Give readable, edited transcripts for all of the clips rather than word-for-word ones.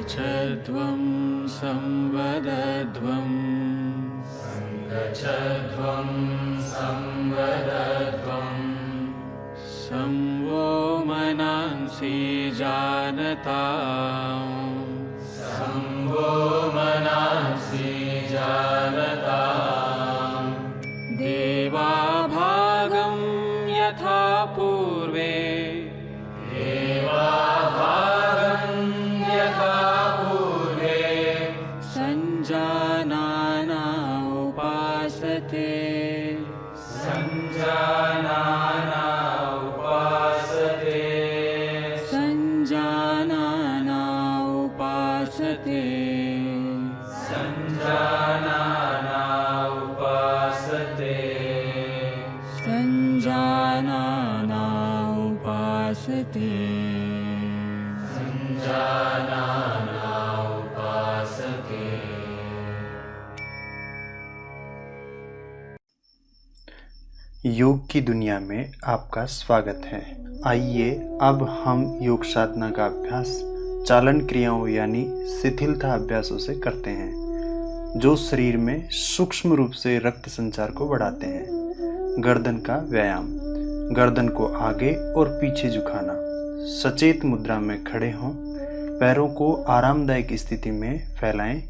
सङ्गच्छध्वं संवदध्वं संवो मनांसि जानताम् देवा भागं यथा पूर्वे संजानाना उपासते योग की दुनिया में आपका स्वागत है। आइए अब हम योग साधना का अभ्यास चालन क्रियाओं यानी शिथिलता अभ्यासों से करते हैं, जो शरीर में सूक्ष्म रूप से रक्त संचार को बढ़ाते हैं। गर्दन का व्यायाम। गर्दन को आगे और पीछे झुकाना। सचेत मुद्रा में खड़े हों। पैरों को आरामदायक स्थिति में फैलाएं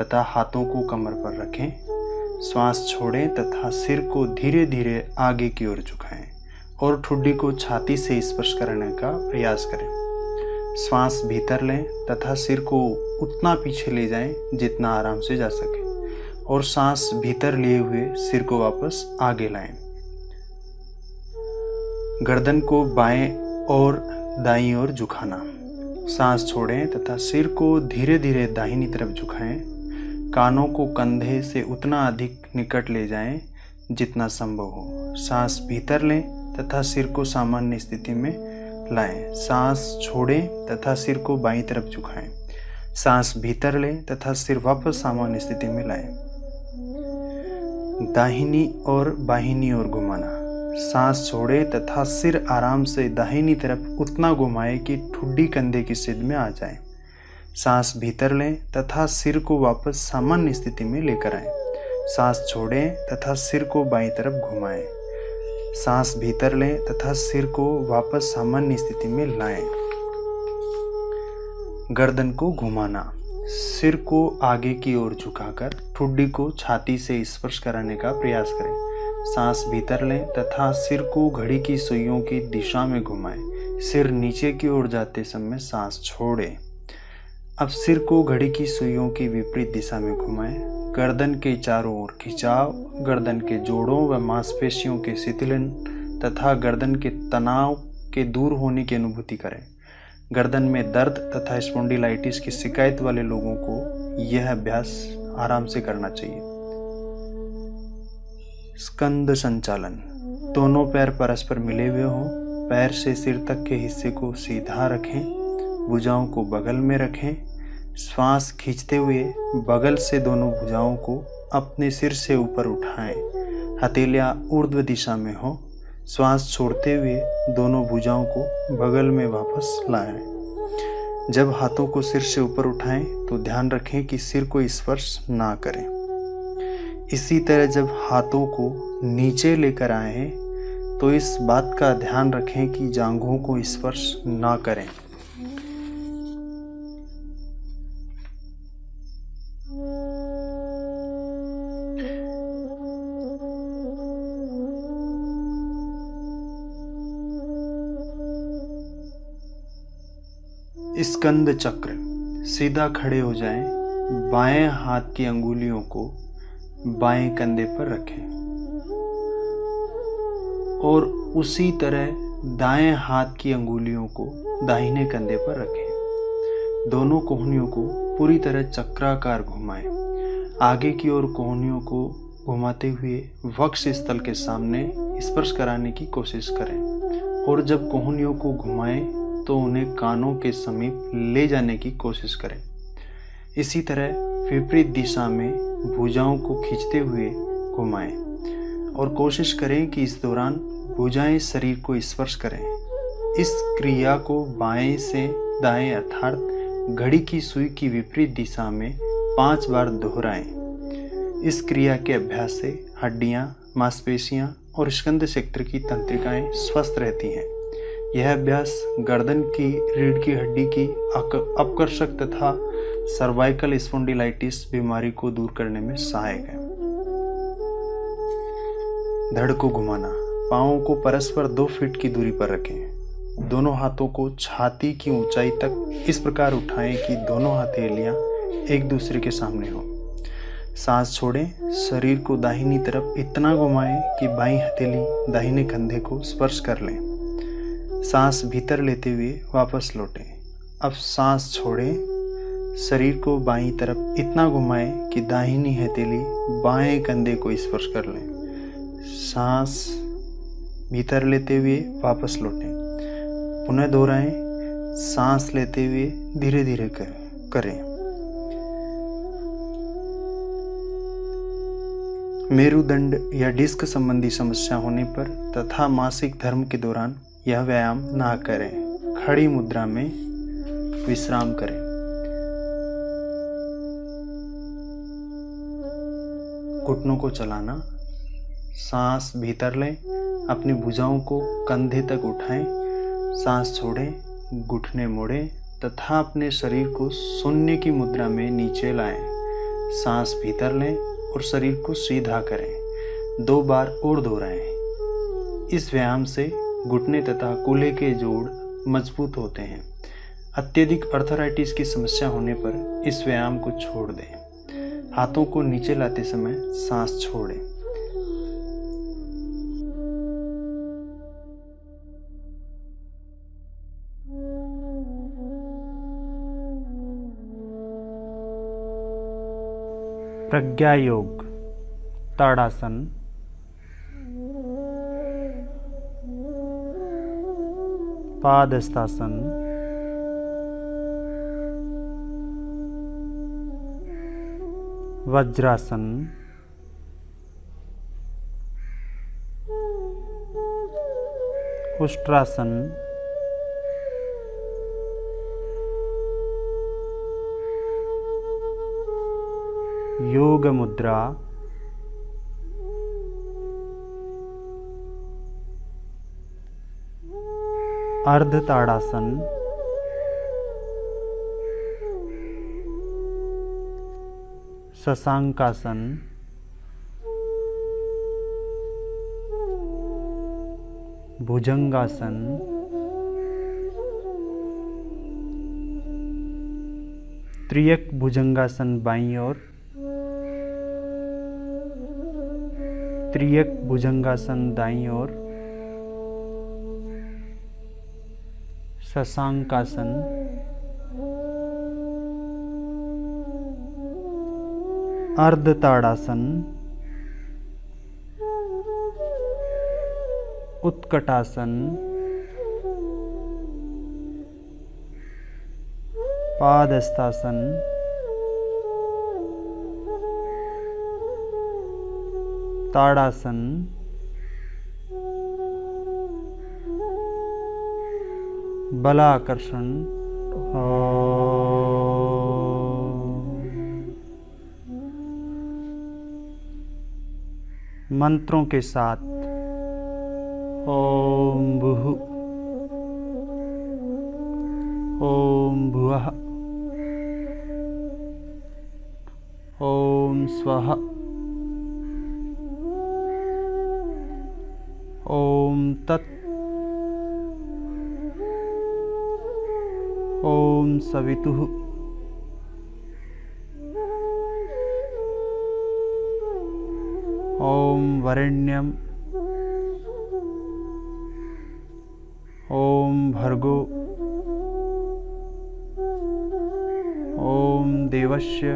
तथा हाथों को कमर पर रखें। श्वास छोड़ें तथा सिर को धीरे धीरे आगे की ओर झुकाएं और ठुड्डी को छाती से स्पर्श करने का प्रयास करें। श्वास भीतर लें तथा सिर को उतना पीछे ले जाएं जितना आराम से जा सके और सांस भीतर लिए हुए सिर को वापस आगे लाएं। गर्दन को बाएं और दाईं ओर झुकाना। सांस छोड़ें तथा सिर को धीरे धीरे दाहिनी तरफ झुकाएं। कानों को कंधे से उतना अधिक निकट ले जाएं जितना संभव हो। सांस भीतर लें तथा सिर को सामान्य स्थिति में लाएं। सांस छोड़ें तथा सिर को बाईं तरफ झुकाएं। सांस भीतर लें तथा सिर वापस सामान्य स्थिति में लाएं। दाहिनी और बाहिनी ओर घुमाना। सांस छोड़ें तथा सिर आराम से दाहिनी तरफ उतना घुमाएं कि ठुड्डी कंधे की सीध में आ जाए। सांस भीतर लें तथा सिर को वापस सामान्य स्थिति में लेकर आएं। सांस छोड़ें तथा सिर को बाईं तरफ घुमाएं। सांस भीतर लें तथा सिर को वापस सामान्य स्थिति में लाएं। गर्दन को घुमाना। सिर को आगे की ओर झुकाकर ठुड्डी को छाती से स्पर्श कराने का प्रयास करें। सांस भीतर लें तथा सिर को घड़ी की सुइयों की दिशा में घुमाएं। सिर नीचे की ओर जाते समय सांस छोड़ें। अब सिर को घड़ी की सुइयों की विपरीत दिशा में घुमाएं। गर्दन के चारों ओर खिंचाव, गर्दन के जोड़ों व मांसपेशियों के शिथिलन तथा गर्दन के तनाव के दूर होने की अनुभूति करें। गर्दन में दर्द तथा स्पॉन्डिलाइटिस की शिकायत वाले लोगों को यह अभ्यास आराम से करना चाहिए। स्कंद संचालन। दोनों पैर परस्पर मिले हुए हों। पैर से सिर तक के हिस्से को सीधा रखें। भुजाओं को बगल में रखें। श्वास खींचते हुए बगल से दोनों भुजाओं को अपने सिर से ऊपर उठाएं। हथेलियां ऊर्ध्व दिशा में हो। श्वास छोड़ते हुए दोनों भुजाओं को बगल में वापस लाएं। जब हाथों को सिर से ऊपर उठाएं तो ध्यान रखें कि सिर को स्पर्श ना करें। इसी तरह जब हाथों को नीचे लेकर आएं तो इस बात का ध्यान रखें कि जांघों को स्पर्श ना करें। स्कंद चक्र। सीधा खड़े हो जाएं। बाएं हाथ की अंगुलियों को बाएं कंधे पर रखें और उसी तरह दाएं हाथ की अंगुलियों को दाहिने कंधे पर रखें। दोनों कोहनियों को पूरी तरह चक्राकार घुमाएं। आगे की ओर कोहनियों को घुमाते हुए वक्ष स्थल के सामने स्पर्श कराने की कोशिश करें और जब कोहनियों को घुमाएं तो उन्हें कानों के समीप ले जाने की कोशिश करें। इसी तरह विपरीत दिशा में भुजाओं को खींचते हुए घुमाएं और कोशिश करें कि इस दौरान भुजाएं शरीर को स्पर्श करें। इस क्रिया को बाएं से दाएं अर्थात घड़ी की सुई की विपरीत दिशा में 5 बार दोहराएं। इस क्रिया के अभ्यास से हड्डियां, मांसपेशियां और स्कंध क्षेत्र की तंत्रिकाएं स्वस्थ रहती हैं। यह अभ्यास गर्दन की रीढ़ की हड्डी की अपकर्षक तथा सर्वाइकल स्पॉन्डिलाइटिस बीमारी को दूर करने में सहायक है। धड़ को घुमाना। पांवों को परस्पर 2 फीट की दूरी पर रखें। दोनों हाथों को छाती की ऊंचाई तक इस प्रकार उठाएं कि दोनों हथेलियां एक दूसरे के सामने हों। सांस छोड़ें। शरीर को दाहिनी तरफ इतना घुमाएं कि बाईं हथेली दाहिने कंधे को स्पर्श कर लें। सांस भीतर लेते हुए वापस लौटें। अब सांस छोड़ें। शरीर को बाईं तरफ इतना घुमाएं कि दाहिनी हथेली बाएं कंधे को स्पर्श कर लें। सांस भीतर लेते हुए वापस लौटें। पुनः दोहराएं। सांस लेते हुए धीरे धीरे करें। मेरुदंड या डिस्क संबंधी समस्या होने पर तथा मासिक धर्म के दौरान यह व्यायाम ना करें। खड़ी मुद्रा में विश्राम करें। घुटनों को चलाना। सांस भीतर लें। अपनी भुजाओं को कंधे तक उठाएं। सांस छोड़ें। घुटने मोड़ें तथा अपने शरीर को शून्य की मुद्रा में नीचे लाएं। सांस भीतर लें और शरीर को सीधा करें। 2 बार और दोहराएं। इस व्यायाम से घुटने तथा कूल्हे के जोड़ मजबूत होते हैं। अत्यधिक आर्थराइटिस की समस्या होने पर इस व्यायाम को छोड़ दें। हाथों को नीचे लाते समय सांस छोड़ें। प्रज्ञा योग। ताड़ासन। पादहस्तासन। वज्रासन। उष्ट्रासन। योग मुद्रा। अर्ध ताड़ासन। शशांकासन। भुजंगासन। त्रियक भुजंगासन बाईं ओर। त्रियक भुजंगासन दाईं ओर। शशांकासन। अर्ध ताड़ासन। उत्कटासन। पादहस्तासन। ताड़ासन। बलाकर्षण। मंत्रों के साथ ओम भुः, ओम भुवः, ओम स्वः, ओम तत्, ओम सवितुः, ओम वरेण्यम, ओम भर्गो, ओम देवस्य,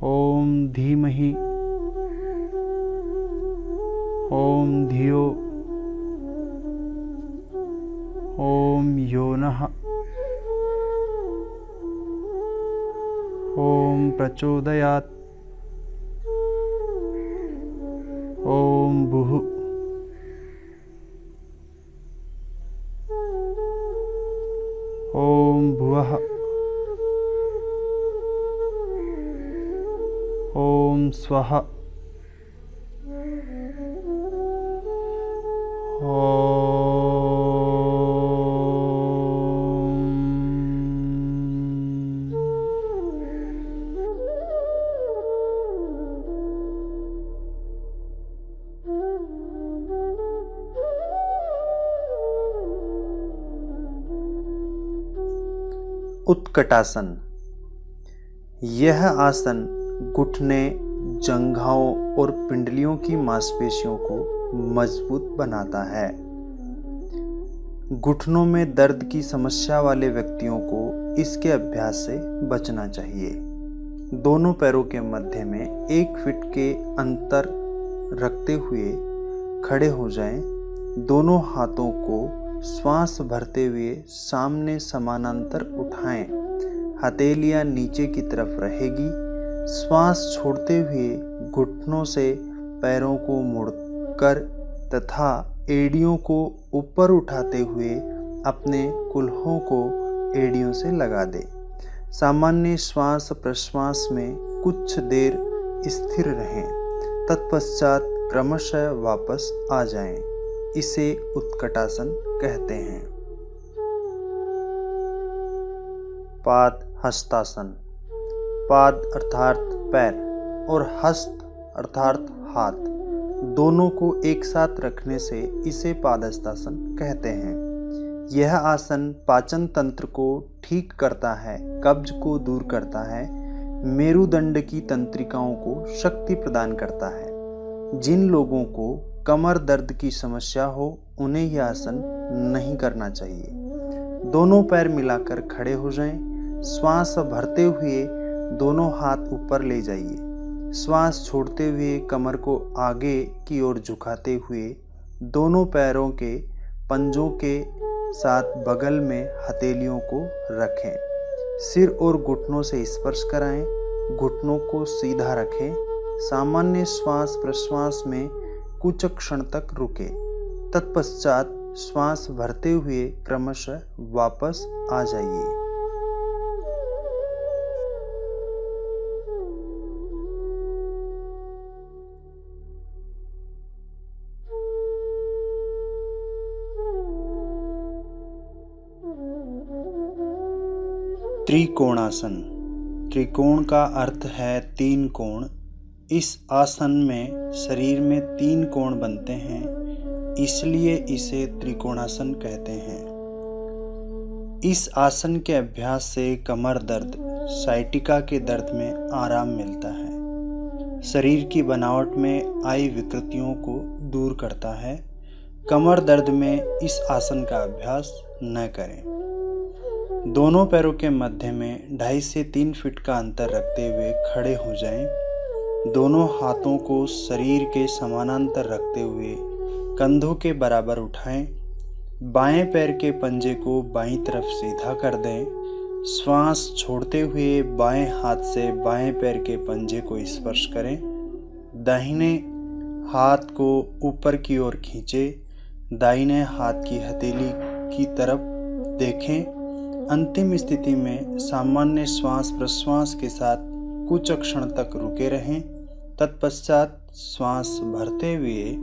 ओम धीमहि, ओम धियो, ओम योनः, ओम प्रचोदयात्, ओम भुः। ओम भुवः। ओम स्वः। उत्कटासन। यह आसन घुटने, जंघाओं और पिंडलियों की मांसपेशियों को मजबूत बनाता है। घुटनों में दर्द की समस्या वाले व्यक्तियों को इसके अभ्यास से बचना चाहिए। दोनों पैरों के मध्य में 1 फीट के अंतर रखते हुए खड़े हो जाएं। दोनों हाथों को श्वास भरते हुए सामने समानांतर उठाएं। हथेलियां नीचे की तरफ रहेगी। श्वास छोड़ते हुए घुटनों से पैरों को मुड़कर तथा एड़ियों को ऊपर उठाते हुए अपने कुल्हों को एड़ियों से लगा दें। सामान्य श्वास प्रश्वास में कुछ देर स्थिर रहें, तत्पश्चात क्रमशः वापस आ जाएं। इसे उत्कटासन कहते हैं। पाद हस्तासन। पाद अर्थात पैर और हस्त अर्थात हाथ, दोनों को एक साथ रखने से इसे पादहस्तासन कहते हैं। यह आसन पाचन तंत्र को ठीक करता है, कब्ज को दूर करता है, मेरुदंड की तंत्रिकाओं को शक्ति प्रदान करता है। जिन लोगों को कमर दर्द की समस्या हो उन्हें यह आसन नहीं करना चाहिए। दोनों पैर मिलाकर खड़े हो जाएं। श्वास भरते हुए दोनों हाथ ऊपर ले जाइए। श्वास छोड़ते हुए कमर को आगे की ओर झुकाते हुए दोनों पैरों के पंजों के साथ बगल में हथेलियों को रखें। सिर और घुटनों से स्पर्श कराएं। घुटनों को सीधा रखें। सामान्य श्वास प्रश्वास में कुछ क्षण तक रुके। तत्पश्चात श्वास भरते हुए क्रमशः वापस आ जाइए। त्रिकोणासन। त्रिकोण का अर्थ है 3 कोण। इस आसन में शरीर में 3 कोण बनते हैं, इसलिए इसे त्रिकोणासन कहते हैं। इस आसन के अभ्यास से कमर दर्द, साइटिका के दर्द में आराम मिलता है। शरीर की बनावट में आई विकृतियों को दूर करता है। कमर दर्द में इस आसन का अभ्यास न करें। दोनों पैरों के मध्य में 2.5 से 3 फीट का अंतर रखते हुए खड़े हो जाएं। दोनों हाथों को शरीर के समानांतर रखते हुए कंधों के बराबर उठाएं। बाएं पैर के पंजे को बाईं तरफ सीधा कर दें। श्वास छोड़ते हुए बाएं हाथ से बाएं पैर के पंजे को स्पर्श करें। दाहिने हाथ को ऊपर की ओर खींचें। दाहिने हाथ की हथेली की तरफ देखें। अंतिम स्थिति में सामान्य श्वास प्रश्वास के साथ कुछ क्षण तक रुके रहें। तत्पश्चात श्वास भरते हुए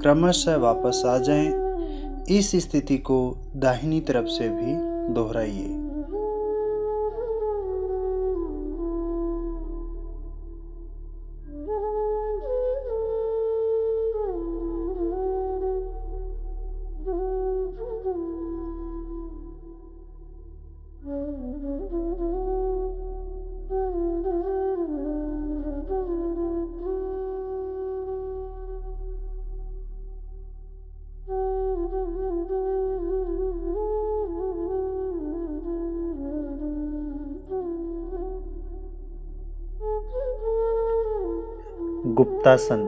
क्रमशः वापस आ जाएं। इस स्थिति को दाहिनी तरफ से भी दोहराइए। गुप्तासन।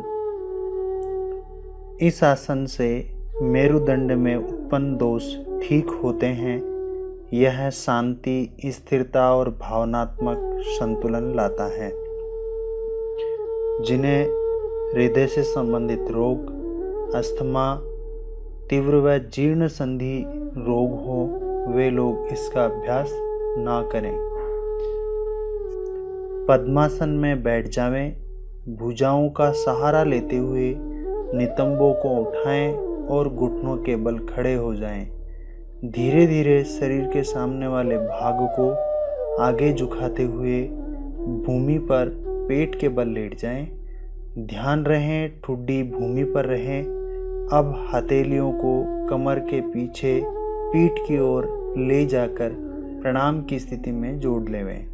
इस आसन से मेरुदंड में उत्पन्न दोष ठीक होते हैं। यह शांति, स्थिरता और भावनात्मक संतुलन लाता है। जिन्हें हृदय से संबंधित रोग, अस्थमा, तीव्र व जीर्ण संधि रोग हो, वे लोग इसका अभ्यास ना करें। पद्मासन में बैठ जावें। भुजाओं का सहारा लेते हुए नितंबों को उठाएं और घुटनों के बल खड़े हो जाएं। धीरे धीरे शरीर के सामने वाले भाग को आगे झुकाते हुए भूमि पर पेट के बल लेट जाएं। ध्यान रहे ठुड्डी भूमि पर रहे। अब हथेलियों को कमर के पीछे पीठ की ओर ले जाकर प्रणाम की स्थिति में जोड़ लेवें।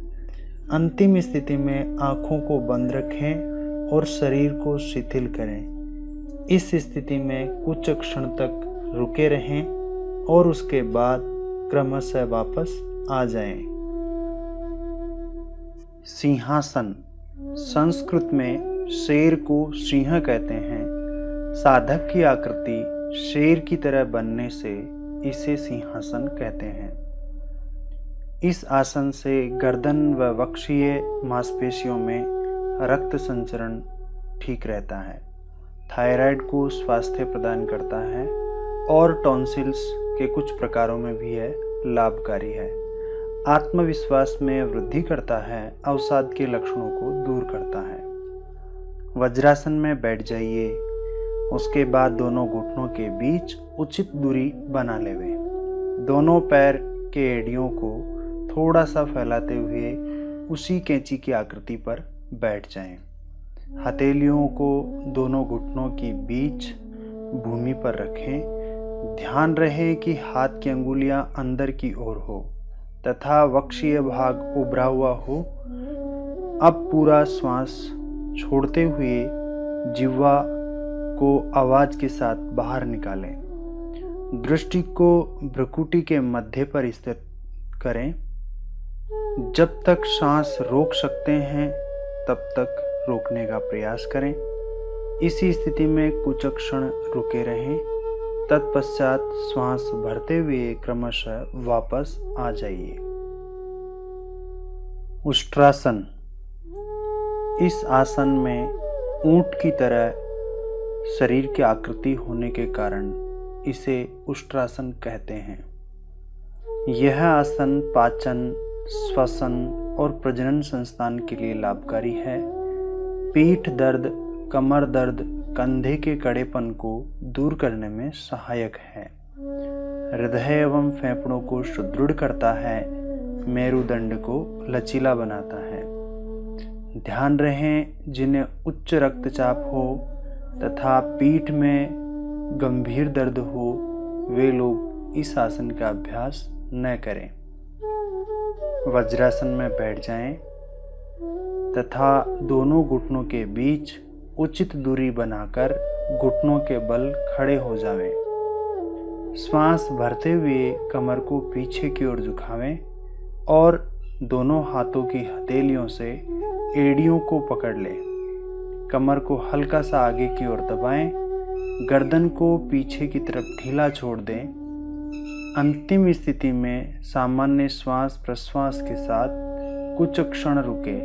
अंतिम स्थिति में आँखों को बंद रखें और शरीर को शिथिल करें। इस स्थिति में कुछ क्षण तक रुके रहें और उसके बाद क्रमशः वापस आ जाएं। सिंहासन। संस्कृत में शेर को सिंह कहते हैं। साधक की आकृति शेर की तरह बनने से इसे सिंहासन कहते हैं। इस आसन से गर्दन व वक्षीय मांसपेशियों में रक्त संचरण ठीक रहता है, थायराइड को स्वास्थ्य प्रदान करता है और टॉन्सिल्स के कुछ प्रकारों में भी है लाभकारी है। आत्मविश्वास में वृद्धि करता है, अवसाद के लक्षणों को दूर करता है। वज्रासन में बैठ जाइए। उसके बाद दोनों घुटनों के बीच उचित दूरी बना लेवें। दोनों पैर के एड़ियों को थोड़ा सा फैलाते हुए उसी कैंची की आकृति पर बैठ जाएं। हथेलियों को दोनों घुटनों के बीच भूमि पर रखें। ध्यान रहे कि हाथ की अंगुलियां अंदर की ओर हो तथा वक्षीय भाग उभरा हुआ हो। अब पूरा श्वास छोड़ते हुए जिह्वा को आवाज के साथ बाहर निकालें। दृष्टि को भ्रुकुटी के मध्य पर स्थित करें। जब तक सांस रोक सकते हैं तब तक रोकने का प्रयास करें। इसी स्थिति में कुछ क्षण रुके रहें। तत्पश्चात श्वास भरते हुए क्रमशः वापस आ जाइए। उष्ट्रासन। इस आसन में ऊंट की तरह शरीर की आकृति होने के कारण इसे उष्ट्रासन कहते हैं। यह आसन पाचन, श्वसन और प्रजनन संस्थान के लिए लाभकारी है। पीठ दर्द, कमर दर्द, कंधे के कड़ेपन को दूर करने में सहायक है। हृदय एवं फेफड़ों को सुदृढ़ करता है। मेरुदंड को लचीला बनाता है। ध्यान रहे जिन्हें उच्च रक्तचाप हो तथा पीठ में गंभीर दर्द हो वे लोग इस आसन का अभ्यास न करें। वज्रासन में बैठ जाएं तथा दोनों घुटनों के बीच उचित दूरी बनाकर घुटनों के बल खड़े हो जावें। श्वास भरते हुए कमर को पीछे की ओर झुकावें और दोनों हाथों की हथेलियों से एड़ियों को पकड़ लें। कमर को हल्का सा आगे की ओर दबाएं। गर्दन को पीछे की तरफ ढीला छोड़ दें। अंतिम स्थिति में सामान्य श्वास प्रश्वास के साथ कुछ क्षण रुके।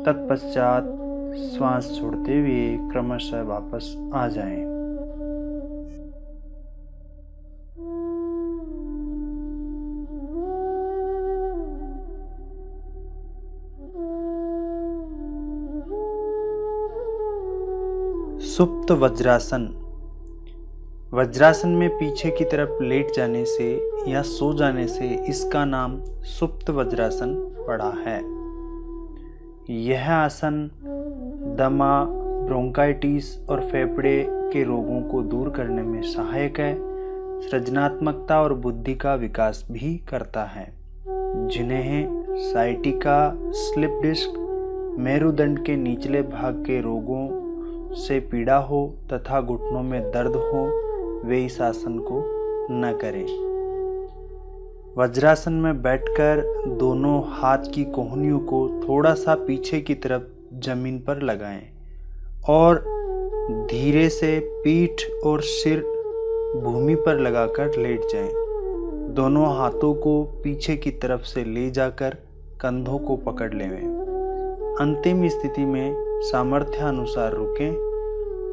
तत्पश्चात श्वास छोड़ते हुए क्रमशः वापस आ जाएं। सुप्त वज्रासन। वज्रासन में पीछे की तरफ लेट जाने से या सो जाने से इसका नाम सुप्त वज्रासन पड़ा है। यह आसन दमा, ब्रोंकाइटिस और फेफड़े के रोगों को दूर करने में सहायक है। सृजनात्मकता और बुद्धि का विकास भी करता है। जिन्हें साइटिका, स्लिप डिस्क, मेरुदंड के निचले भाग के रोगों से पीड़ा हो तथा घुटनों में दर्द हो वे इस आसन को न करें। वज्रासन में बैठकर दोनों हाथ की कोहनियों को थोड़ा सा पीछे की तरफ जमीन पर लगाएं और धीरे से पीठ और सिर भूमि पर लगाकर लेट जाएं। दोनों हाथों को पीछे की तरफ से ले जाकर कंधों को पकड़ लें। अंतिम स्थिति में सामर्थ्यानुसार रुकें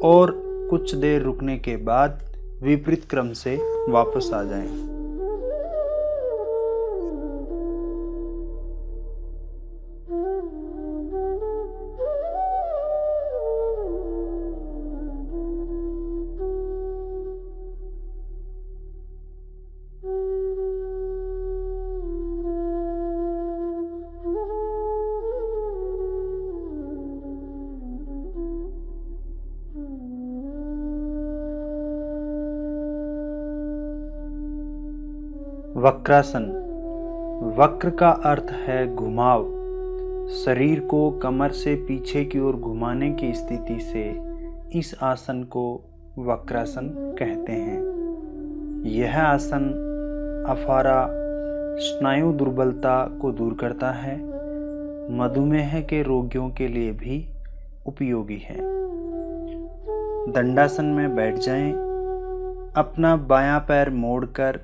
और कुछ देर रुकने के बाद विपरीत क्रम से वापस आ जाएं। वक्रासन। वक्र का अर्थ है घुमाव। शरीर को कमर से पीछे की ओर घुमाने की स्थिति से इस आसन को वक्रासन कहते हैं। यह आसन अफारा स्नायु दुर्बलता को दूर करता है। मधुमेह के रोगियों के लिए भी उपयोगी है। दंडासन में बैठ जाएं। अपना बायां पैर मोड़कर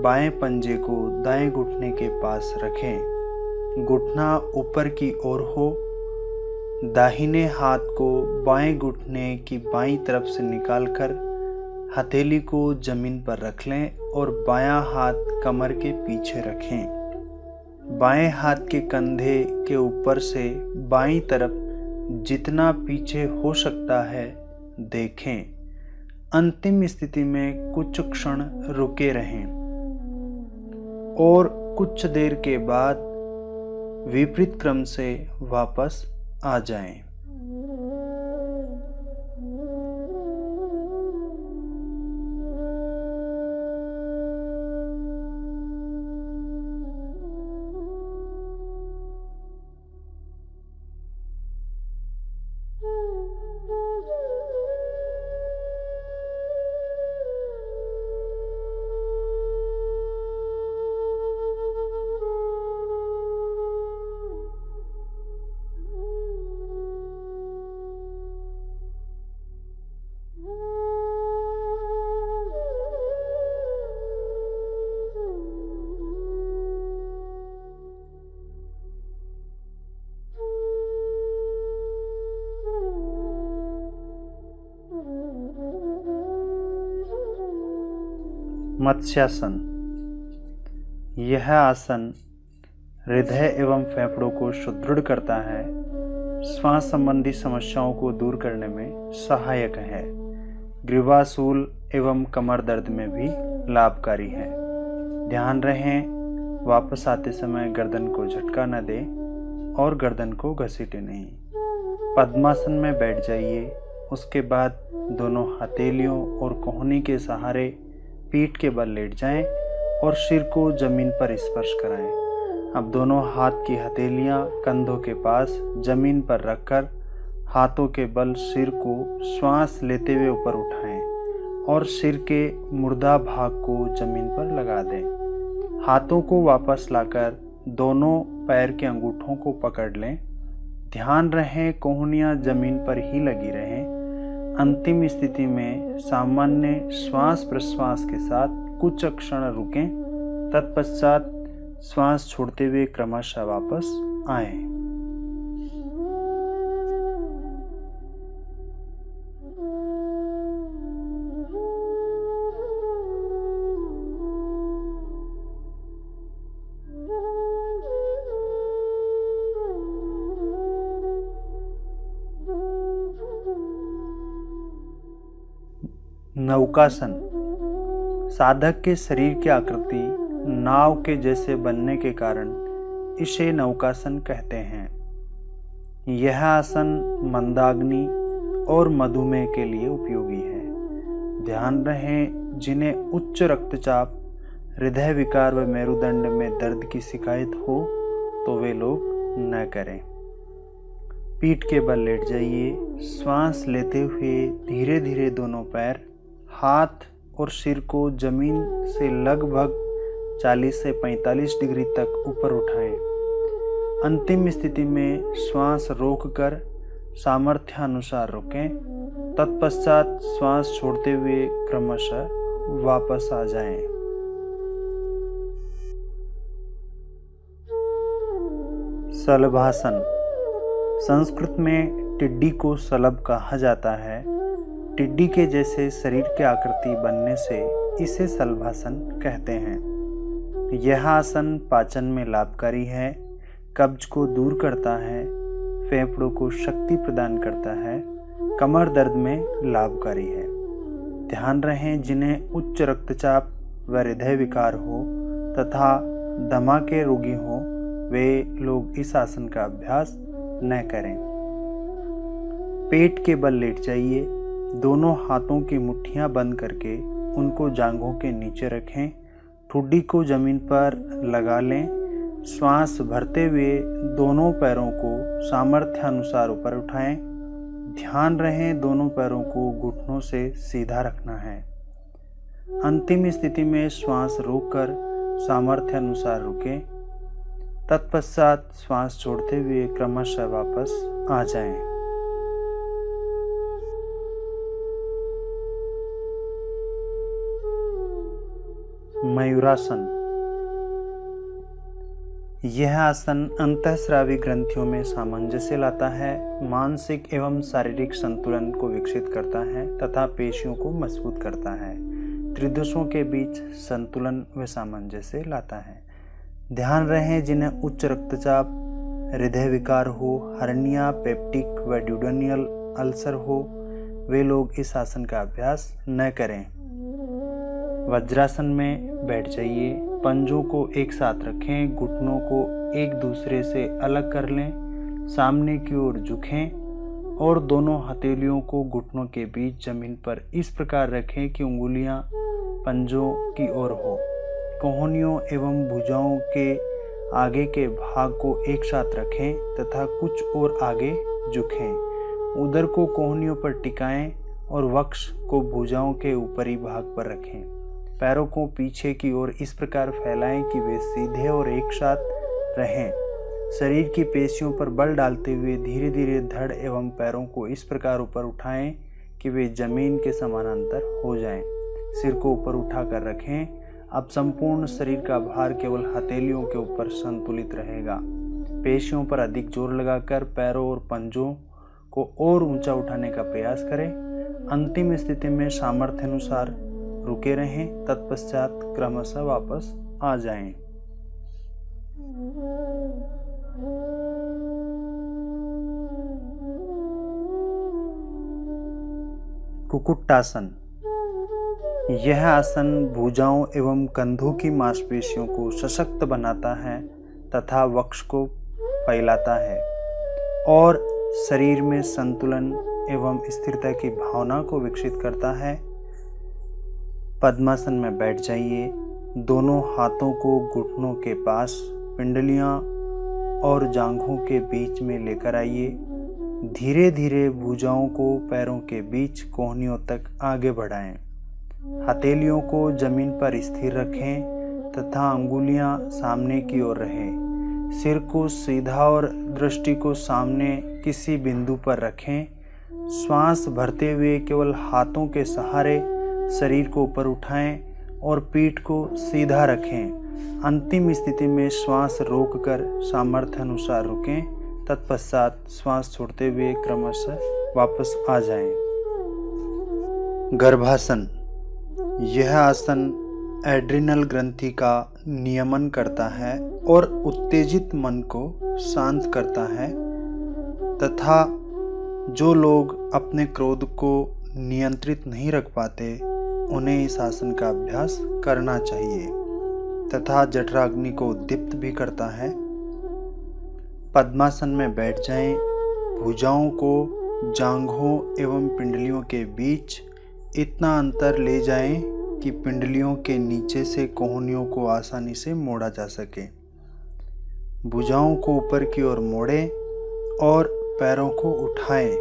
बाएं पंजे को दाएं घुटने के पास रखें। घुटना ऊपर की ओर हो। दाहिने हाथ को बाएं घुटने की बाईं तरफ से निकालकर हथेली को जमीन पर रख लें और बायां हाथ कमर के पीछे रखें। बाएं हाथ के कंधे के ऊपर से बाईं तरफ जितना पीछे हो सकता है देखें। अंतिम स्थिति में कुछ क्षण रुके रहें और कुछ देर के बाद विपरीत क्रम से वापस आ जाएं। मत्स्यासन। यह आसन हृदय एवं फेफड़ों को सुदृढ़ करता है। श्वास संबंधी समस्याओं को दूर करने में सहायक है। ग्रीवाशूल एवं कमर दर्द में भी लाभकारी है। ध्यान रहें, वापस आते समय गर्दन को झटका न दें और गर्दन को घसीटे नहीं। पद्मासन में बैठ जाइए। उसके बाद दोनों हथेलियों और कोहनी के सहारे पीठ के बल लेट जाएं और सिर को जमीन पर स्पर्श कराएं। अब दोनों हाथ की हथेलियां कंधों के पास जमीन पर रखकर हाथों के बल सिर को श्वास लेते हुए ऊपर उठाएं और सिर के मुर्दा भाग को जमीन पर लगा दें। हाथों को वापस लाकर दोनों पैर के अंगूठों को पकड़ लें। ध्यान रहे कोहनियां जमीन पर ही लगी रहें। अंतिम स्थिति में सामान्य श्वास प्रश्वास के साथ कुछ क्षण रुकें। तत्पश्चात श्वास छोड़ते हुए क्रमशः वापस आएं। नौकासन। साधक के शरीर की आकृति नाव के जैसे बनने के कारण इसे नौकासन कहते हैं। यह आसन मंदाग्नि और मधुमेह के लिए उपयोगी है। ध्यान रहे, जिन्हें उच्च रक्तचाप, हृदय विकार व मेरुदंड में दर्द की शिकायत हो तो वे लोग न करें। पीठ के बल लेट जाइए। श्वास लेते हुए धीरे धीरे दोनों पैर, हाथ और सिर को जमीन से लगभग 40 से 45 डिग्री तक ऊपर उठाएं। अंतिम स्थिति में श्वास रोककर सामर्थ्यानुसार रोकें। तत्पश्चात श्वास छोड़ते हुए क्रमशः वापस आ जाएं। शलभासन। संस्कृत में टिड्डी को शलभ कहा जाता है। टिड्डी के जैसे शरीर की आकृति बनने से इसे शलभासन कहते हैं। यह आसन पाचन में लाभकारी है, कब्ज को दूर करता है, फेफड़ों को शक्ति प्रदान करता है, कमर दर्द में लाभकारी है। ध्यान रहें, जिन्हें उच्च रक्तचाप व हृदय विकार हो तथा दमा के रोगी हो वे लोग इस आसन का अभ्यास न करें। पेट के बल लेट जाइए। दोनों हाथों की मुट्ठियां बंद करके उनको जांघों के नीचे रखें। ठुड्डी को जमीन पर लगा लें। श्वास भरते हुए दोनों पैरों को सामर्थ्यानुसार ऊपर उठाएं। ध्यान रहे दोनों पैरों को घुटनों से सीधा रखना है। अंतिम स्थिति में श्वास रोककर सामर्थ्यानुसार रुकें। तत्पश्चात श्वास छोड़ते हुए क्रमशः वापस आ जाएं। मयूरासन। यह आसन अंतःस्रावी ग्रंथियों में सामंजस्य लाता है, मानसिक एवं शारीरिक संतुलन को विकसित करता है तथा पेशियों को मजबूत करता है। त्रिदोषों के बीच संतुलन व सामंजस्य लाता है। ध्यान रहे जिन्हें उच्च रक्तचाप, हृदय विकार हो, हर्निया, पेप्टिक व ड्यूडेनियल अल्सर हो, वे लोग इस आसन का अभ्यास न करें। वज्रासन में बैठ जाइए। पंजों को एक साथ रखें। घुटनों को एक दूसरे से अलग कर लें। सामने की ओर झुकें और दोनों हथेलियों को घुटनों के बीच जमीन पर इस प्रकार रखें कि उंगलियां पंजों की ओर हो। कोहनियों एवं भुजाओं के आगे के भाग को एक साथ रखें तथा कुछ और आगे झुकें। उदर को कोहनियों पर टिकाएं और वक्ष को भुजाओं के ऊपरी भाग पर रखें। पैरों को पीछे की ओर इस प्रकार फैलाएं कि वे सीधे और एक साथ रहें। शरीर की पेशियों पर बल डालते हुए धीरे धीरे धड़ एवं पैरों को इस प्रकार ऊपर उठाएं कि वे जमीन के समानांतर हो जाएं। सिर को ऊपर उठाकर रखें। अब संपूर्ण शरीर का भार केवल हथेलियों के ऊपर संतुलित रहेगा। पेशियों पर अधिक जोर लगाकर पैरों और पंजों को और ऊंचा उठाने का प्रयास करें। अंतिम स्थिति में सामर्थ्य अनुसार रुके रहें। तत्पश्चात क्रमशः वापस आ जाएं। कुक्कुटासन। यह आसन भुजाओं एवं कंधों की मांसपेशियों को सशक्त बनाता है तथा वक्ष को फैलाता है और शरीर में संतुलन एवं स्थिरता की भावना को विकसित करता है। पद्मासन में बैठ जाइए। दोनों हाथों को घुटनों के पास पिंडलियां और जांघों के बीच में लेकर आइए। धीरे धीरे भुजाओं को पैरों के बीच कोहनियों तक आगे बढ़ाएं। हथेलियों को जमीन पर स्थिर रखें तथा अंगुलियां सामने की ओर रहें। सिर को सीधा और दृष्टि को सामने किसी बिंदु पर रखें। श्वास भरते हुए केवल हाथों के सहारे शरीर को ऊपर उठाएं और पीठ को सीधा रखें। अंतिम स्थिति में श्वास रोककर सामर्थ्य अनुसार रुकें। तत्पश्चात श्वास छोड़ते हुए क्रमशः वापस आ जाएं। गर्भासन। यह आसन एड्रिनल ग्रंथि का नियमन करता है और उत्तेजित मन को शांत करता है तथा जो लोग अपने क्रोध को नियंत्रित नहीं रख पाते उन्हें इस आसन का अभ्यास करना चाहिए तथा जठराग्नि को उद्दीप्त भी करता है। पद्मासन में बैठ जाएं। भुजाओं को जांघों एवं पिंडलियों के बीच इतना अंतर ले जाएं कि पिंडलियों के नीचे से कोहनियों को आसानी से मोड़ा जा सके। भुजाओं को ऊपर की ओर मोड़ें और पैरों को उठाएं।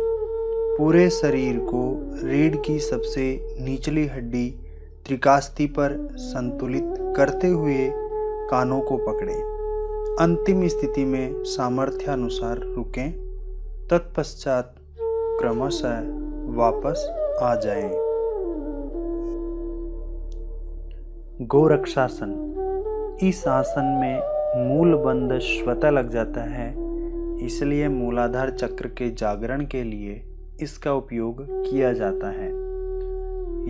पूरे शरीर को रीढ़ की सबसे निचली हड्डी त्रिकास्ती पर संतुलित करते हुए कानों को पकड़ें। अंतिम स्थिति में सामर्थ्यानुसार रुकें। तत्पश्चात क्रमशः वापस आ जाएं। गोरक्षासन। इस आसन में मूल बंध स्वतः लग जाता है, इसलिए मूलाधार चक्र के जागरण के लिए इसका उपयोग किया जाता है।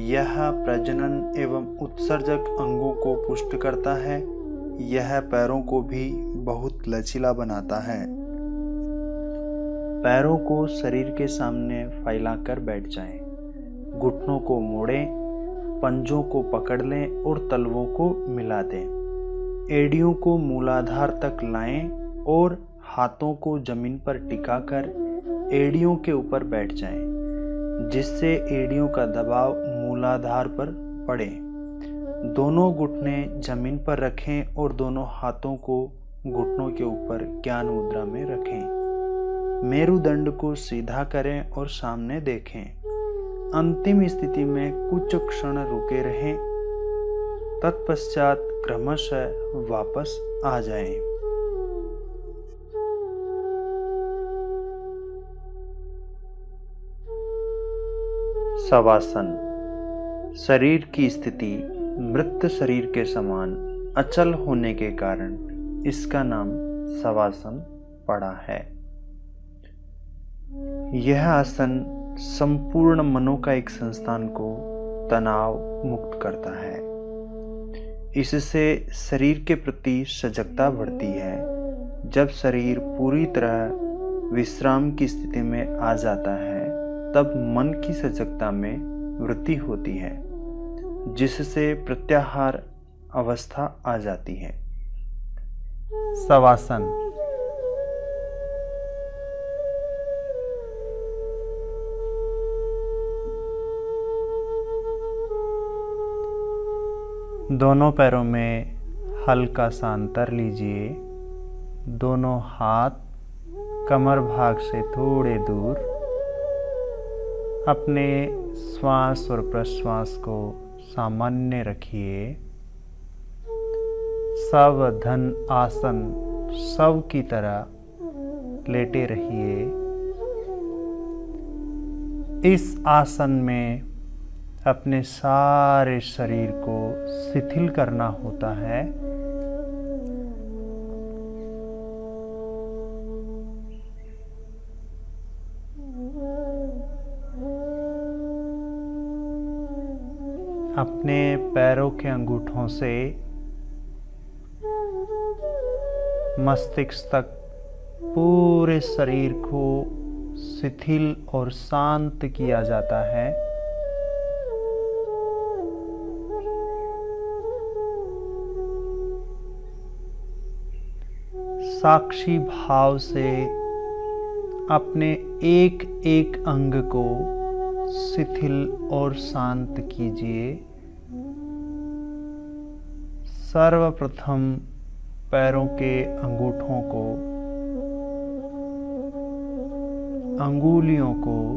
यह प्रजनन एवं उत्सर्जक अंगों को पुष्ट करता है। यह पैरों को भी बहुत लचीला बनाता है। पैरों को शरीर के सामने फैलाकर बैठ जाएं। घुटनों को मोड़ें, पंजों को पकड़ लें और तलवों को मिला दें। एड़ियों को मूलाधार तक लाएं और हाथों को जमीन पर टिकाकर एड़ियों के ऊपर बैठ जाएं, जिससे एड़ियों का दबाव मूलाधार पर पड़े। दोनों घुटने जमीन पर रखें और दोनों हाथों को घुटनों के ऊपर ज्ञान मुद्रा में रखें। मेरुदंड को सीधा करें और सामने देखें। अंतिम स्थिति में कुछ क्षण रुके रहें, तत्पश्चात क्रमशः वापस आ जाएं। शवासन। शरीर की स्थिति मृत शरीर के समान अचल होने के कारण इसका नाम शवासन पड़ा है। यह आसन संपूर्ण मनोकायिक संस्थान को तनाव मुक्त करता है। इससे शरीर के प्रति सजगता बढ़ती है। जब शरीर पूरी तरह विश्राम की स्थिति में आ जाता है, तब मन की सजगता में वृद्धि होती है, जिससे प्रत्याहार अवस्था आ जाती है। शवासन। दोनों पैरों में हल्का सा अंतर लीजिए। दोनों हाथ कमर भाग से थोड़े दूर। अपने श्वास और प्रश्वास को सामान्य रखिए। सावधान आसन शव की तरह लेटे रहिए। इस आसन में अपने सारे शरीर को शिथिल करना होता है। अपने पैरों के अंगूठों से मस्तिष्क तक पूरे शरीर को शिथिल और शांत किया जाता है। साक्षी भाव से अपने एक एक अंग को शिथिल और शांत कीजिए। सर्वप्रथम पैरों के अंगूठों को, अंगुलियों को,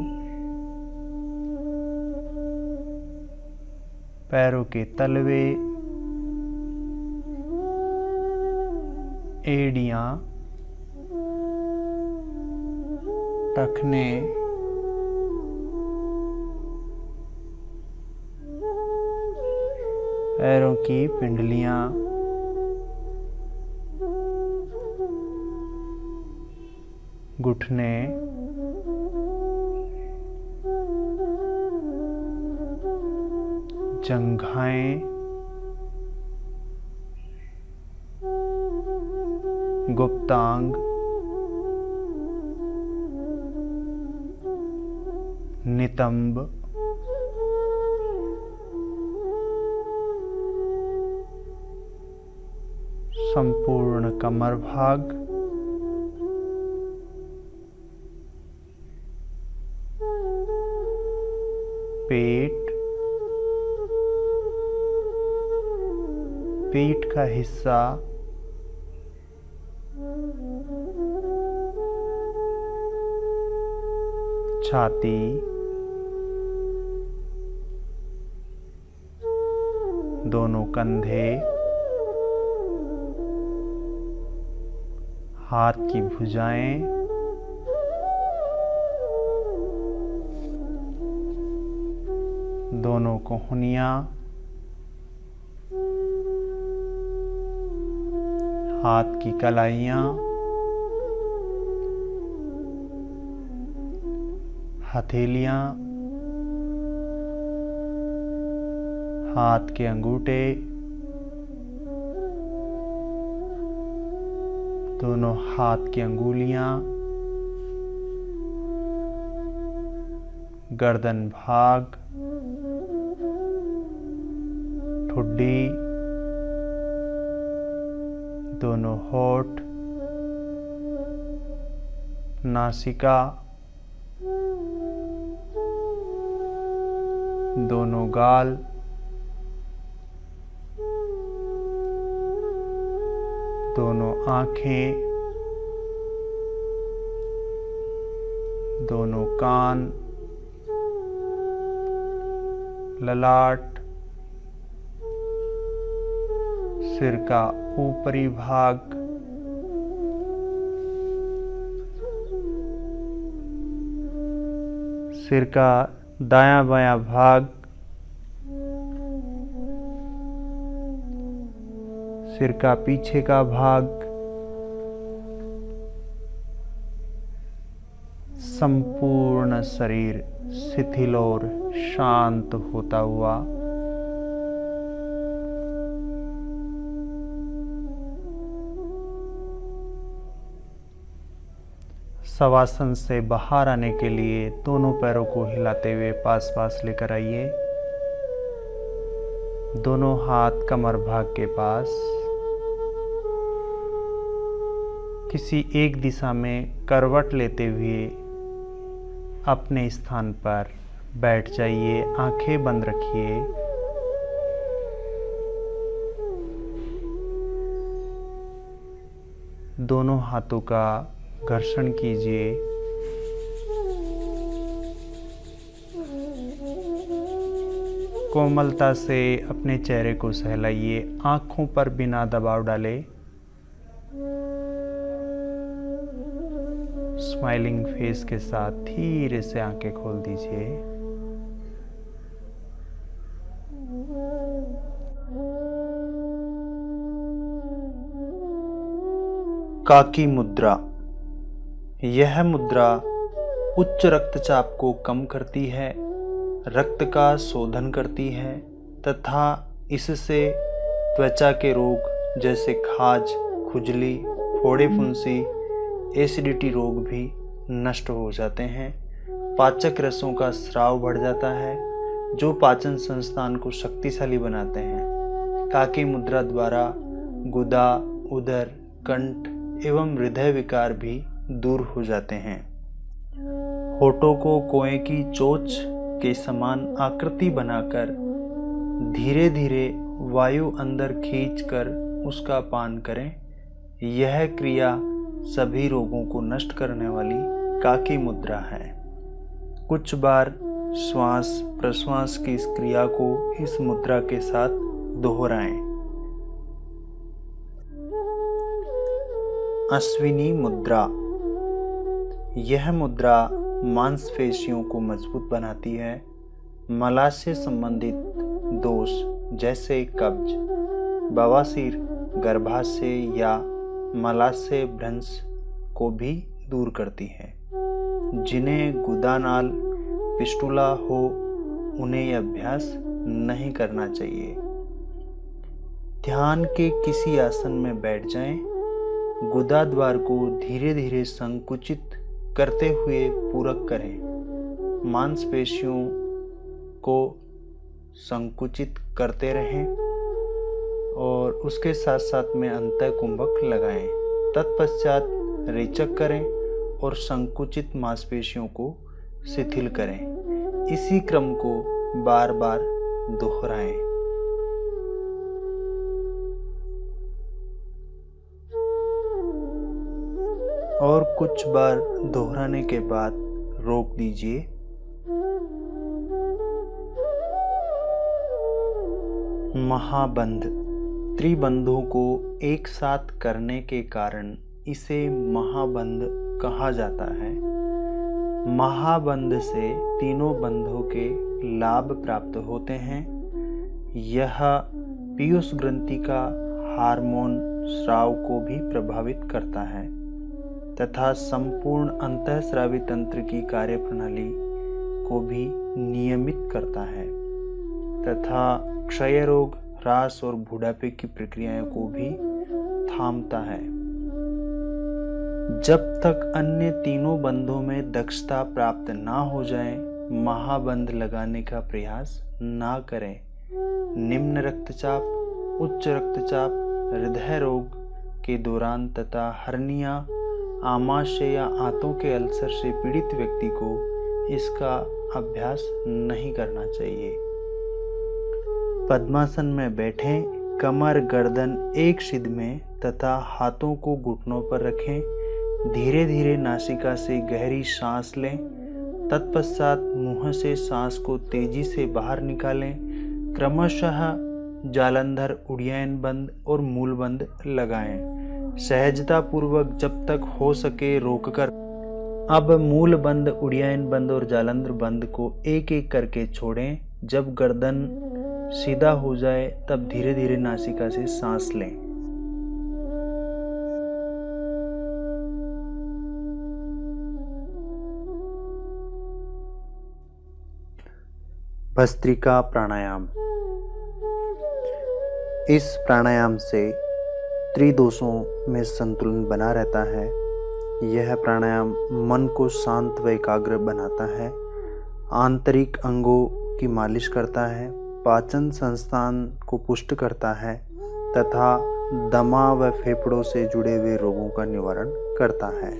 पैरों के तलवे, एड़ियां, टखने, पैरों की पिंडलियां, घुटने, जंघाएं, गुप्तांग, नितंब, संपूर्ण कमर भाग, पेट, पीठ का हिस्सा, छाती, दोनों कंधे, हाथ की भुजाएं, दोनों कोहनियां, हाथ की कलाइयां, हथेलियां, हाथ के अंगूठे, दोनों हाथ की अंगुलियां, गर्दन भाग, ठुड्डी, दोनों होठ, नासिका, दोनों गाल, दोनों आँखें, दोनों कान, ललाट, सिर का ऊपरी भाग, सिर का दायां बायां भाग, सिर का पीछे का भाग, संपूर्ण शरीर शिथिल और शांत होता हुआ शवासन से बाहर आने के लिए दोनों पैरों को हिलाते हुए पास पास लेकर आइए। दोनों हाथ कमर भाग के पास, किसी एक दिशा में करवट लेते हुए अपने स्थान पर बैठ जाइए। आंखें बंद रखिए। दोनों हाथों का घर्षण कीजिए। कोमलता से अपने चेहरे को सहलाइए। आंखों पर बिना दबाव डाले स्माइलिंग फेस के साथ धीरे से आंखें खोल दीजिए। काकी मुद्रा। यह मुद्रा उच्च रक्तचाप को कम करती है, रक्त का शोधन करती है तथा इससे त्वचा के रोग जैसे खाज, खुजली, फोड़े फुंसी, एसिडिटी रोग भी नष्ट हो जाते हैं। पाचक रसों का स्राव बढ़ जाता है जो पाचन संस्थान को शक्तिशाली बनाते हैं। काकी मुद्रा द्वारा गुदा, उदर, कंठ एवं हृदय विकार भी दूर हो जाते हैं। होठों को कुएं की चोंच के समान आकृति बनाकर धीरे धीरे वायु अंदर खींचकर उसका पान करें। यह क्रिया सभी रोगों को नष्ट करने वाली काकी मुद्रा है। कुछ बार श्वास प्रश्वास की इस क्रिया को इस मुद्रा के साथ दोहराएं। अश्विनी मुद्रा। यह मुद्रा मांसपेशियों को मजबूत बनाती है। मलाशय से संबंधित दोष जैसे कब्ज, बवासीर, गर्भाशय या मलाशय भ्रंश को भी दूर करती है। जिन्हें गुदानाल पिस्टुला हो उन्हें यह अभ्यास नहीं करना चाहिए। ध्यान के किसी आसन में बैठ जाएं। गुदा द्वार को धीरे धीरे संकुचित करते हुए पूरक करें। मांसपेशियों को संकुचित करते रहें और उसके साथ साथ में अंतः कुंभक लगाएं। तत्पश्चात रेचक करें और संकुचित मांसपेशियों को शिथिल करें। इसी क्रम को बार बार दोहराएं। और कुछ बार दोहराने के बाद रोक दीजिए। महाबंध। त्रिबंधों को एक साथ करने के कारण इसे महाबंध कहा जाता है। महाबंध से तीनों बंधों के लाभ प्राप्त होते हैं। यह पीयूष ग्रंथि का हार्मोन स्राव को भी प्रभावित करता है तथा संपूर्ण अंतःस्रावी तंत्र की कार्यप्रणाली को भी नियमित करता है तथा क्षय रोग, ह्रास और बुढ़ापे की प्रक्रियाओं को भी थामता है। जब तक अन्य तीनों बंधों में दक्षता प्राप्त ना हो जाए, महाबंध लगाने का प्रयास ना करें। निम्न रक्तचाप, उच्च रक्तचाप, हृदय रोग के दौरान तथा हर्निया, आमाशय या आंतों के अल्सर से पीड़ित व्यक्ति को इसका अभ्यास नहीं करना चाहिए। पद्मासन में बैठें, कमर गर्दन एक सिद्ध में तथा हाथों को घुटनों पर रखें। धीरे धीरे नासिका से गहरी सांस लें। तत्पश्चात मुंह से सांस को तेजी से बाहर निकालें। क्रमशः जालंधर, उड्डयन बंद और मूल बंद लगाएं। सहजता पूर्वक जब तक हो सके रोककर। अब मूल बंद, उड्डयन बंद और जालंधर बंद को एक एक करके छोड़ें। जब गर्दन सीधा हो जाए तब धीरे धीरे नासिका से सांस लें। भस्त्रिका प्राणायाम। इस प्राणायाम से त्रिदोषों में संतुलन बना रहता है। यह प्राणायाम मन को शांत व एकाग्र बनाता है, आंतरिक अंगों की मालिश करता है, पाचन संस्थान को पुष्ट करता है तथा दमा व फेफड़ों से जुड़े हुए रोगों का निवारण करता है।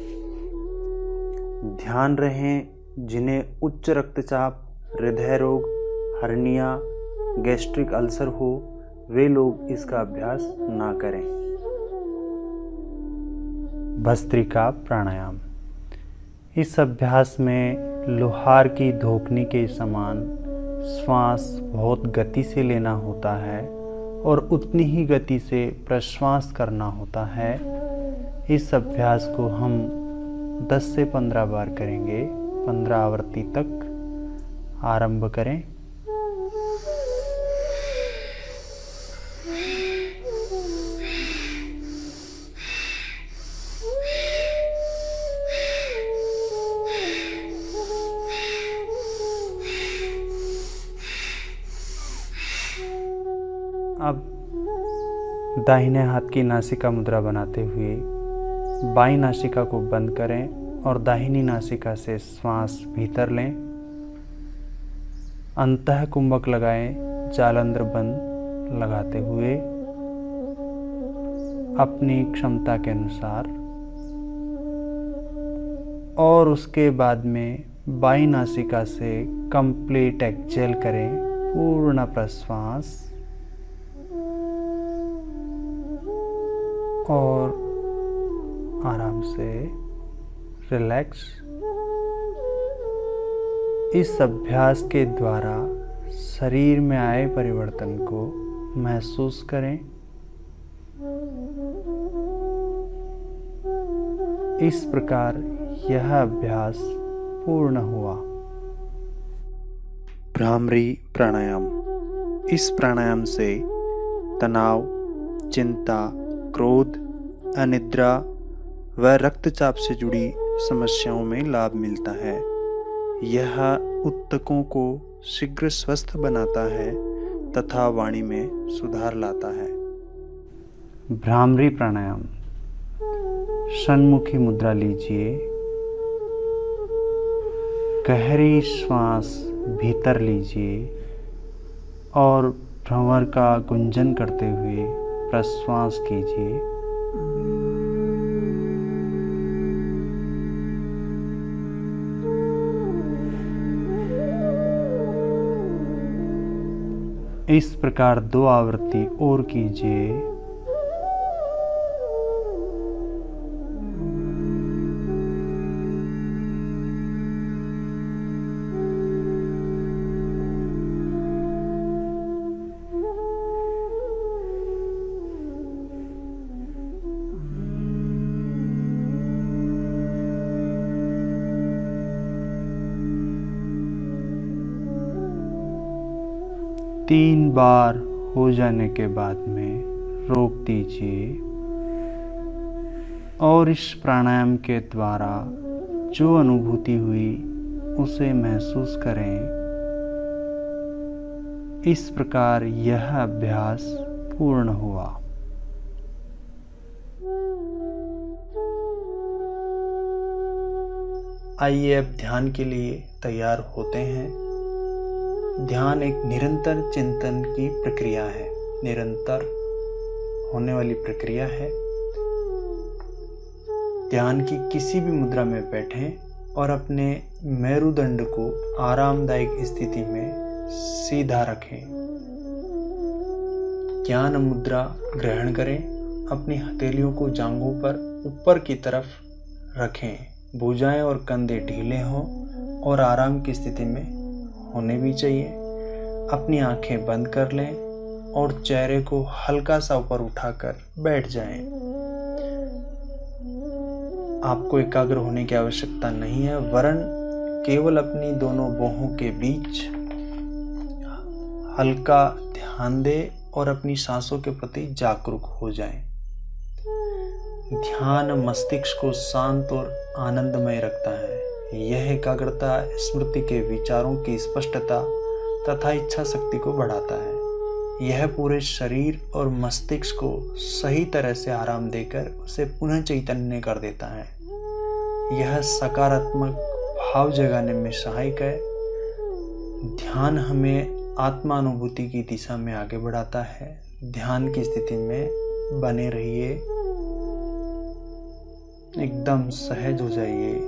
ध्यान रहे जिन्हें उच्च रक्तचाप, हृदय रोग, हर्निया, गैस्ट्रिक अल्सर हो, वे लोग इसका अभ्यास ना करें। भस्त्रिका प्राणायाम। इस अभ्यास में लोहार की धोखनी के समान श्वास बहुत गति से लेना होता है और उतनी ही गति से प्रश्वास करना होता है। इस अभ्यास को हम 10 से 15 बार करेंगे। 15 आवृत्ति तक आरंभ करें। अब दाहिने हाथ की नासिका मुद्रा बनाते हुए बाईं नासिका को बंद करें और दाहिनी नासिका से श्वास भीतर लें। अंतः कुंभक लगाएं। जालंधर बंद लगाते हुए अपनी क्षमता के अनुसार, और उसके बाद में बाईं नासिका से कंप्लीट एक्सहेल करें, पूर्ण प्रश्वास, और आराम से रिलैक्स। इस अभ्यास के द्वारा शरीर में आए परिवर्तन को महसूस करें। इस प्रकार यह अभ्यास पूर्ण हुआ। भ्रामरी प्राणायाम। इस प्राणायाम से तनाव, चिंता, क्रोध, अनिद्रा व रक्तचाप से जुड़ी समस्याओं में लाभ मिलता है। यह ऊतकों को शीघ्र स्वस्थ बनाता है तथा वाणी में सुधार लाता है। भ्रामरी प्राणायाम। षण्मुखी मुद्रा लीजिए। गहरी श्वास भीतर लीजिए और भ्रमर का गुंजन करते हुए प्रश्वास कीजिए। इस प्रकार 2 आवृत्ति और कीजिए। तीन बार हो जाने के बाद में रोक दीजिए और इस प्राणायाम के द्वारा जो अनुभूति हुई उसे महसूस करें। इस प्रकार यह अभ्यास पूर्ण हुआ। आइए अब ध्यान के लिए तैयार होते हैं। ध्यान एक निरंतर चिंतन की प्रक्रिया है, निरंतर होने वाली प्रक्रिया है। ध्यान की किसी भी मुद्रा में बैठें और अपने मेरुदंड को आरामदायक स्थिति में सीधा रखें। ज्ञान मुद्रा ग्रहण करें। अपनी हथेलियों को जांघों पर ऊपर की तरफ रखें। भुजाएं और कंधे ढीले हों और आराम की स्थिति में होने भी चाहिए। अपनी आंखें बंद कर लें और चेहरे को हल्का सा ऊपर उठाकर बैठ जाएं। आपको एकाग्र होने की आवश्यकता नहीं है, वरन केवल अपनी दोनों बाहों के बीच हल्का ध्यान दें और अपनी सांसों के प्रति जागरूक हो जाएं। ध्यान मस्तिष्क को शांत और आनंदमय रखता है। यह एकाग्रता स्मृति के विचारों की स्पष्टता तथा इच्छा शक्ति को बढ़ाता है। यह पूरे शरीर और मस्तिष्क को सही तरह से आराम देकर उसे पुनः चैतन्य कर देता है। यह सकारात्मक भाव जगाने में सहायक है। ध्यान हमें आत्मानुभूति की दिशा में आगे बढ़ाता है। ध्यान की स्थिति में बने रहिए, एकदम सहज हो जाइए।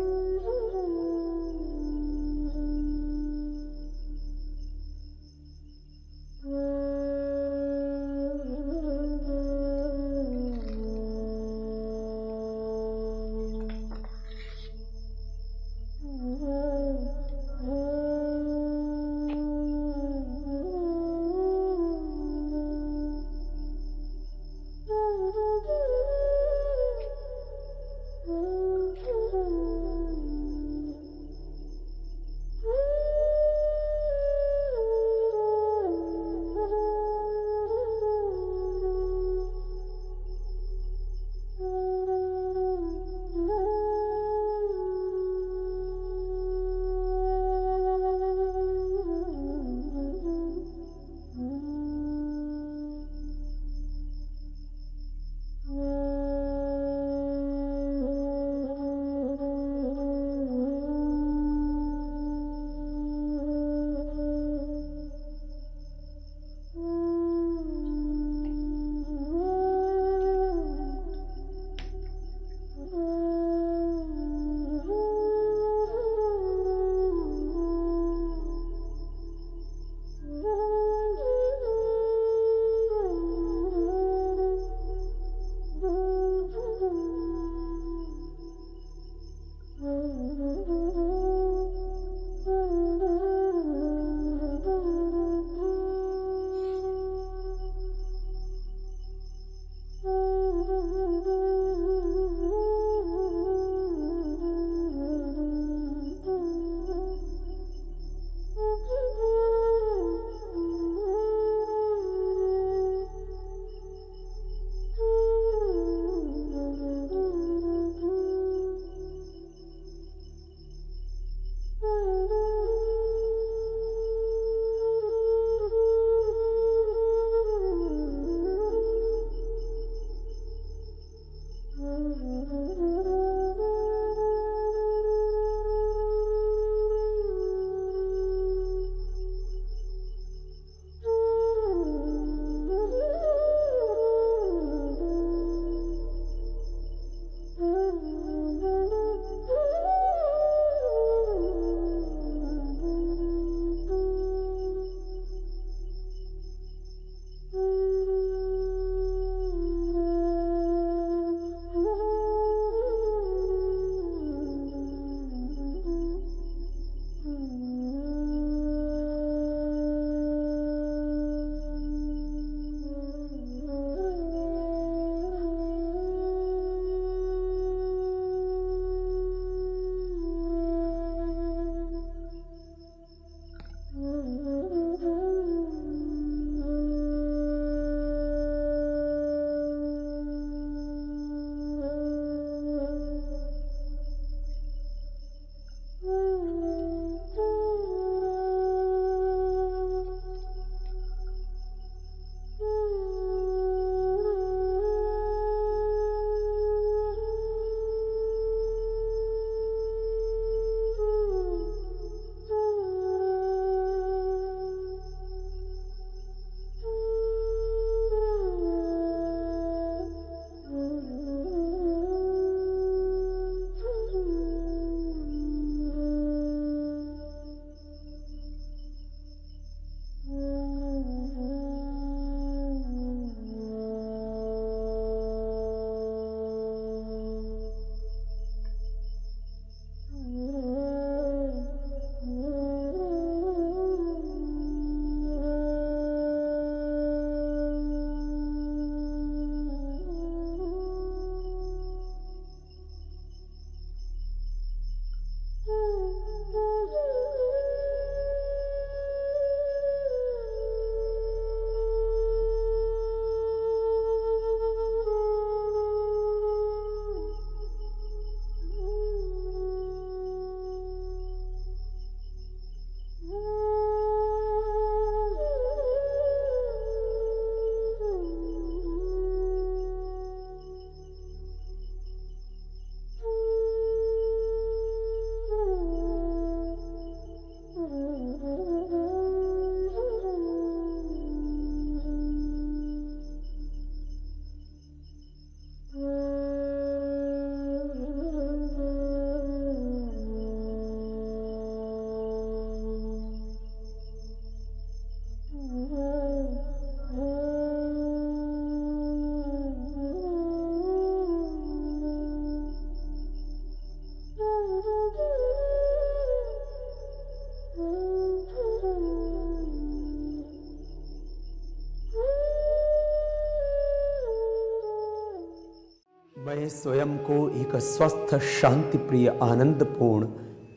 मैं स्वयं को एक स्वस्थ, शांति प्रिय, आनंदपूर्ण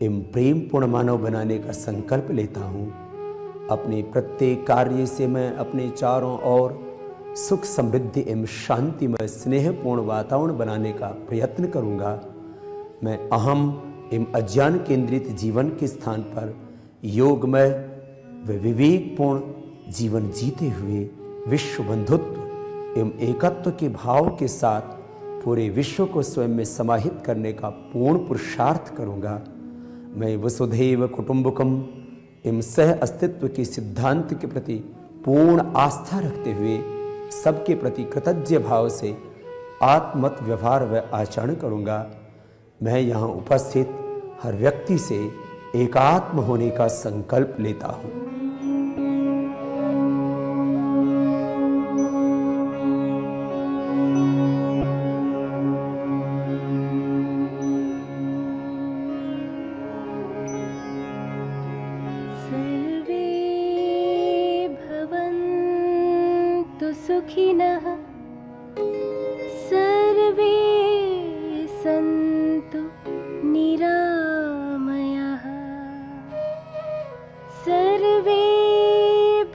एवं प्रेमपूर्ण मानव बनाने का संकल्प लेता हूँ। अपने प्रत्येक कार्य से मैं अपने चारों ओर सुख, समृद्धि एवं शांतिमय, स्नेहपूर्ण वातावरण बनाने का प्रयत्न करूँगा। मैं अहम एवं अज्ञान केंद्रित जीवन के स्थान पर योगमय व विवेकपूर्ण जीवन जीते हुए विश्व बंधुत्व एवं एकत्व के भाव के साथ पूरे विश्व को स्वयं में समाहित करने का पूर्ण पुरुषार्थ करूँगा। मैं वसुधैव कुटुंबकम एवं सह अस्तित्व के सिद्धांत के प्रति पूर्ण आस्था रखते हुए सबके प्रति कृतज्ञ भाव से आत्मत व्यवहार व आचरण करूँगा। मैं यहाँ उपस्थित हर व्यक्ति से एकात्म होने का संकल्प लेता हूँ। सुखिनः सर्वे सन्तु निरामयाः सर्वे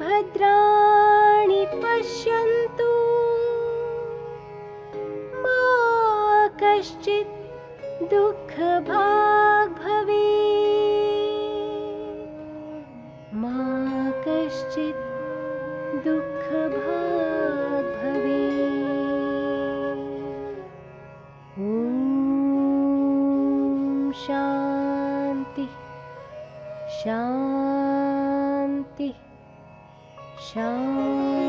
भद्राणि पश्यन्तु मा कश्चित् दुःखभाग् भवेत् मा कश्चित् दुःखभाग् भवेत्। ॐ शान्ति शान्ति शान्ति।